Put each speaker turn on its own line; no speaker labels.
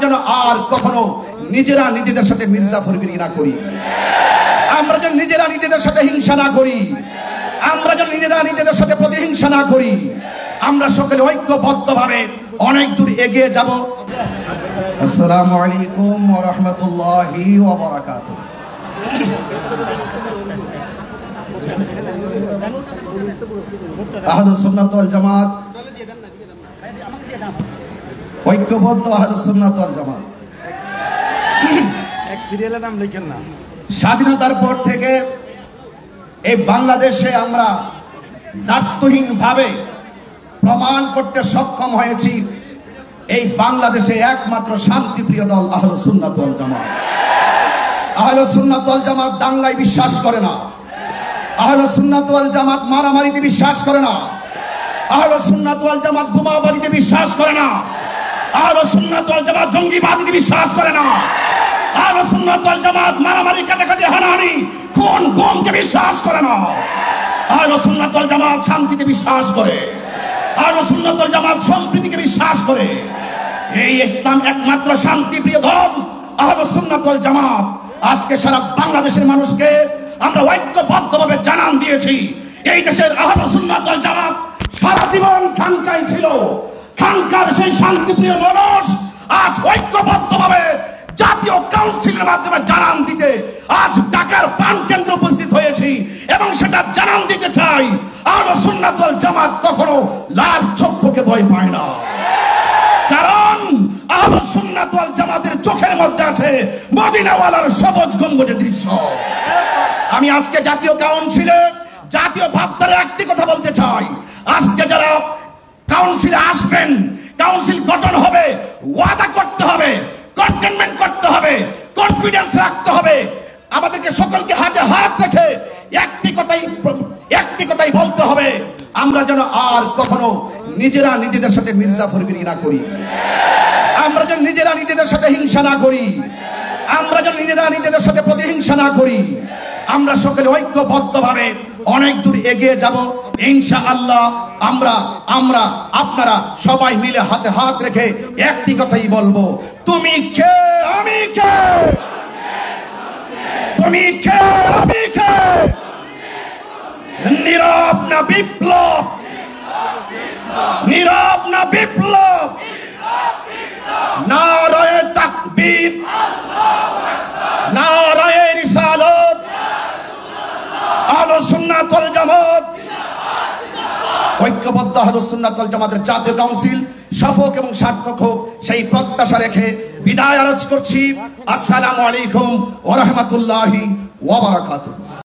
যেন আর কখনো নিজেরা নিজেদের সাথে মির্জাফরগিরি না করি, আমরা যেন নিজেরা নিজেদের সাথে হিংসা না করি, আমরা যেন নিজেরা নিজেদের সাথে প্রতিহিংসা না করি। আমরা সকলে ঐক্যবদ্ধভাবে অনেক দূর এগিয়ে যাব। আসসালামু আলাইকুম ওয়া রাহমাতুল্লাহি ওয়া বারাকাতুহু। আহলুস সুন্নাত ওয়াল জামাত, ঐক্যবদ্ধ আহলুস সুন্নাত ওয়াল জামাত।
এক সিরিয়ালের নাম লিখেন না।
স্বাধীনতার পর থেকে এই বাংলাদেশে আমরা দায়িত্বহীনভাবে প্রমাণ করতে সক্ষম হয়েছি এই বাংলাদেশে একমাত্র শান্তিপ্রিয় দল আহলুস সুন্নাত ওয়াল জামাত। আহলুস সুন্নাত ওয়াল জামাত দাঙ্গায় বিশ্বাস করে না, আহলুস সুন্নাত ওয়াল জামাত মারামারিতে বিশ্বাস করে না, আহলুস সুন্নাত ওয়াল জামাত বোমাবাজিতে বিশ্বাস করে না, আহলুস সুন্নাত ওয়াল জামাত জঙ্গিবাজিতে বিশ্বাস করে না, আহলুস সুন্নাত ওয়াল জামাত মারামারি কাটাকাটি হানাহানি খুন গুমকে বিশ্বাস করে না। আহলুস সুন্নাত ওয়াল জামাত শান্তিতে বিশ্বাস করে, আহলুস সুন্নাত ওয়াল জামাত সম্প্রীতিকে বিশ্বাস করে। এই ইসলাম একমাত্র শান্তিপ্রিয় দল আহলুস সুন্নাত ওয়াল জামাত। আজকে সারা বাংলাদেশের মানুষকে আমরা ঐক্যবদ্ধভাবে জানান দিয়েছি, এই দেশের আহলুস সুন্নাত ওয়াল জামাত সারা জীবন খানকায় ছিল। খানকার সেই শান্তিপ্রিয় মানুষ আজ ঐক্যবদ্ধভাবে জাতীয় কাউন্সিলের মাধ্যমে জানান দিতে আজ ঢাকার প্রাণ কেন্দ্রে উপস্থিত হয়েছি এবং সেটা জানান দিতে চাই, আহলুস সুন্নাত ওয়াল জামাত কখনো লাল চক্ষুকে ভয় পায় না। কারণ আহলুস সুন্নাত ওয়াল জামাতের চোখের মধ্যে আছে মদিনাওয়ালার সবুজ গম্বুজের দৃশ্য। আমি আজকে জাতীয় কাউন্সিলে জাতীয় ভাবধারে একটি কথা বলতে চাই, আজকে যারা কাউন্সিলে আসবেন, কাউন্সিল গঠন হবে, ওয়াদা করতে হবে, কন্টেনমেন্ট করতে হবে, কনফিডেন্স রাখতে হবে। আমাদেরকে সকলকে হাতে হাত রেখে একটি কথাই বলতে হবে, আমরা যেন আর কখনো নিজেরা নিজেদের সাথে মির্জাফরগিরি না করি, আমরা যেন নিজেরা নিজেদের সাথে হিংসা না করি, আমরা যেন নিজেরা নিজেদের সাথে প্রতিহিংসা না করি। আমরা সকলে ঐক্যবদ্ধভাবে অনেক দূর এগিয়ে যাব ইনশাআল্লাহ। আমরা আপনারা সবাই মিলে হাতে হাত রেখে একটি কথাই বলবো, তুমি কে আমি কে, তুমি কে আমি কে, নীরব না বিপ্লব, নীরব না বিপ্লব, নারায়ে তাকবীর, নারায়ে রিসালাত, আহলুস সুন্নাত ওয়াল জামাত। ঐক্যবদ্ধ আহলুস সুন্নাত ওয়াল জামাতের জাতীয় কাউন্সিল সফল এবং সার্থক হোক সেই প্রত্যাশা রেখে বিদায় আরজ করছি। আসসালামু আলাইকুম ওয়া রাহমাতুল্লাহি ওয়া বারাকাতুহু।